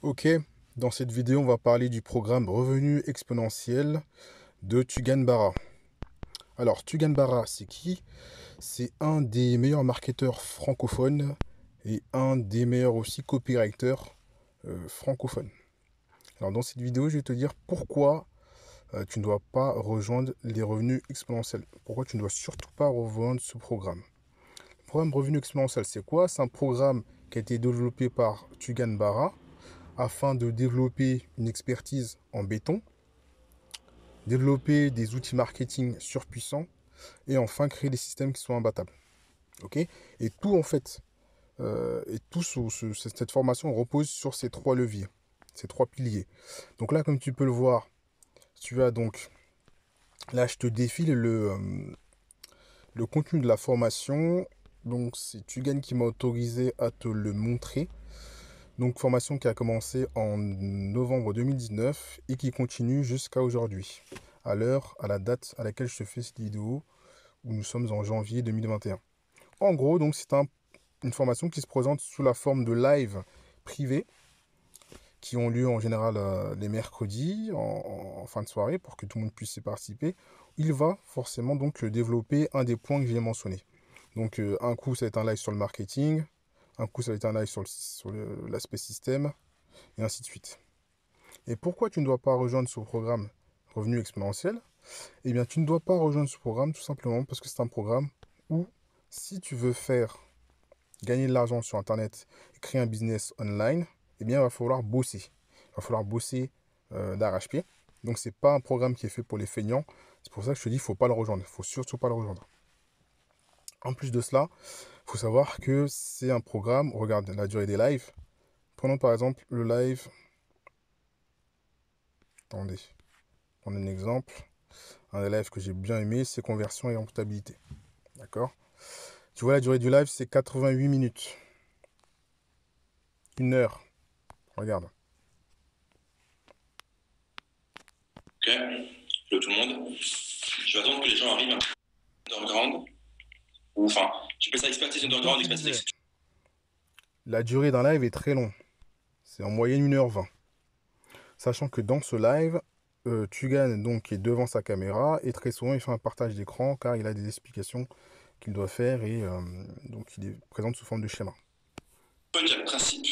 Ok, dans cette vidéo, on va parler du programme Revenu Exponentiel de Tugan Barra. Alors, Tugan Barra, c'est qui? C'est un des meilleurs marketeurs francophones et un des meilleurs aussi copywriters francophones. Alors, dans cette vidéo, je vais te dire pourquoi tu ne dois pas rejoindre les revenus exponentiels. Pourquoi tu ne dois surtout pas rejoindre ce programme. Le programme Revenu Exponentiel, c'est quoi? C'est un programme qui a été développé par Tugan Barra afin de développer une expertise en béton, développer des outils marketing surpuissants et enfin créer des systèmes qui sont imbattables. Ok. Et tout en fait, cette formation repose sur ces trois leviers, ces trois piliers. Donc là, comme tu peux le voir, tu as donc, là je te défile le contenu de la formation. Donc c'est Tugan qui m'a autorisé à te le montrer. Donc formation qui a commencé en novembre 2019 et qui continue jusqu'à aujourd'hui, à la date à laquelle je te fais cette vidéo, où nous sommes en janvier 2021. En gros, donc c'est une formation qui se présente sous la forme de live privés qui ont lieu en général les mercredis en fin de soirée pour que tout le monde puisse y participer. Il va forcément donc développer un des points que j'ai mentionné. Donc un coup ça va être un live sur le marketing, un coup ça va être un live sur l'aspect système, et ainsi de suite. Et pourquoi tu ne dois pas rejoindre ce programme Revenu Exponentiel? Eh bien, tu ne dois pas rejoindre ce programme tout simplement parce que c'est un programme où, si tu veux faire gagner de l'argent sur Internet et créer un business online, eh bien, il va falloir bosser. Il va falloir bosser d'arrache-pied. Donc, c'est pas un programme qui est fait pour les feignants. C'est pour ça que je te dis, il ne faut pas le rejoindre. Il ne faut surtout pas le rejoindre. En plus de cela, il faut savoir que c'est un programme, regarde la durée des lives. Prenons par exemple le live. Attendez, prendre un exemple. Un live que j'ai bien aimé, c'est conversion et rentabilité. D'accord? Tu vois, la durée du live, c'est 88 minutes. 1 heure. Regarde. Ok, hello tout le monde. Je vais attendre que les gens arrivent underground. Ou enfin, tu peux ça expertise Donc, comme underground, je te expertise. disais, la durée d'un live est très longue. C'est en moyenne 1h20. Sachant que dans ce live, Tugan donc, est devant sa caméra et très souvent il fait un partage d'écran car il a des explications qu'il doit faire et donc il est présent sous forme de schéma. Il y a le principe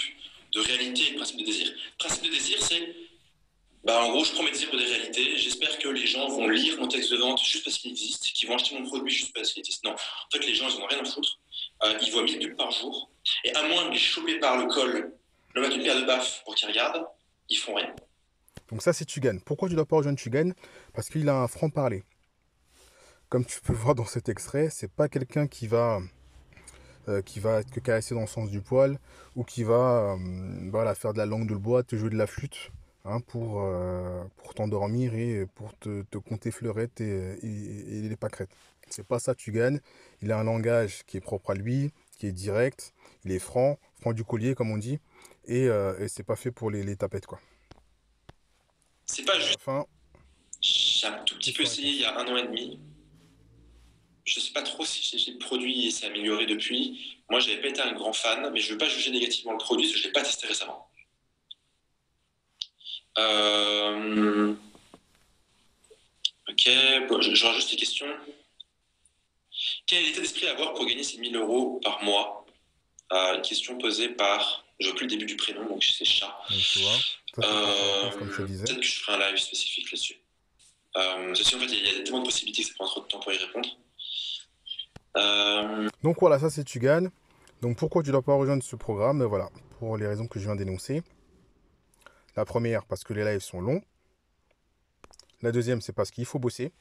de réalité et le principe de désir. Le principe de désir, c'est en gros, je prends mes désirs pour des réalités. J'espère que les gens vont lire mon texte de vente juste parce qu'il existe, qu'ils vont acheter mon produit juste parce qu'il existe. Non, en fait, les gens, ils n'en ont rien à foutre. Ils voient 1000 pubs par jour. Et à moins de les choper par le col, leur mettre une paire de baffes pour qu'ils regardent, ils font rien. Donc ça c'est Tugan. Pourquoi tu ne dois pas rejoindre Tugan? Parce qu'il a un franc-parler. Comme tu peux le voir dans cet extrait, c'est pas quelqu'un qui va te caresser dans le sens du poil ou qui va voilà, faire de la langue de bois, te jouer de la flûte hein, pour t'endormir et pour te compter fleurettes et les pâquerettes. C'est pas ça, tu gagnes. Il a un langage qui est propre à lui, qui est direct, il est franc, franc du collier comme on dit, et c'est pas fait pour les tapettes quoi. C'est pas À la juste. fin, J'ai un tout petit peu essayé il y question-réponse. a 1 an et demi. Je sais pas trop si j'ai le produit et s'est amélioré depuis. Moi, j'avais pas été un grand fan, mais je ne veux pas juger négativement le produit parce que je l'ai pas testé récemment. Ok, bon, je rajoute les questions. Quel est l'état d'esprit à avoir pour gagner ces 1000 euros par mois? Une question posée par. Je vois plus le début du prénom, donc c'est chat. Donc tu vois, ça c'est question-réponse comme je te disais. Peut-être que je ferai un live spécifique là-dessus. Ceci, en fait, il y a tellement de possibilités que ça prend trop de temps pour y répondre. Donc voilà, ça c'est Tugan. Donc pourquoi tu ne dois pas rejoindre ce programme? Ben voilà, pour les raisons que je viens d'énoncer. La première, parce que les lives sont longs. La deuxième, c'est parce qu'il faut bosser.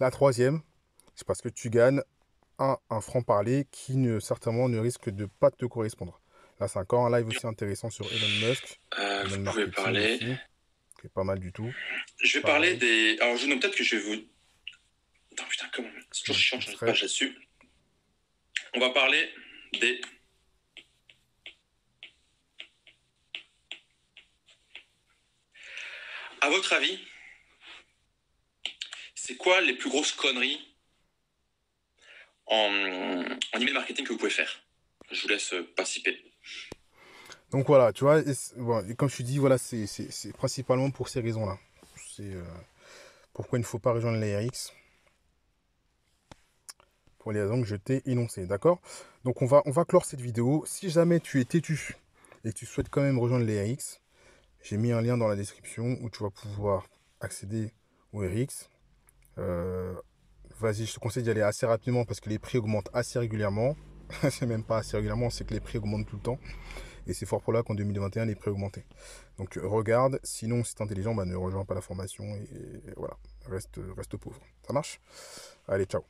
La troisième, c'est parce que tu gagnes un franc-parler qui certainement ne risque de pas te correspondre. Là, c'est encore un live aussi intéressant sur Elon Musk, email Vous pouvez marketing parler. aussi, qui est pas mal du tout. Je vais parler Pareil, des. Alors, je non, peut-être que je vais vous. Attends, putain, comment. C'est toujours donc chiant de changer de extrait. page là-dessus. On va parler des. À votre avis, c'est quoi les plus grosses conneries en email marketing que vous pouvez faire? Je vous laisse participer. Donc voilà, tu vois, bon, et comme je te dis, voilà, c'est principalement pour ces raisons-là. C'est pourquoi il ne faut pas rejoindre l'ARX, pour les raisons que je t'ai énoncées, d'accord? Donc on va clore cette vidéo. Si jamais tu es têtu et que tu souhaites quand même rejoindre l'ARX, j'ai mis un lien dans la description où tu vas pouvoir accéder au RX. Vas-y, je te conseille d'y aller assez rapidement parce que les prix augmentent assez régulièrement. C'est même pas assez régulièrement, c'est que les prix augmentent tout le temps. Et c'est fort pour là qu'en 2021, les prix augmentaient. Donc regarde, sinon si t'es intelligent, bah, ne rejoins pas la formation et voilà, reste pauvre. Ça marche? Allez, ciao.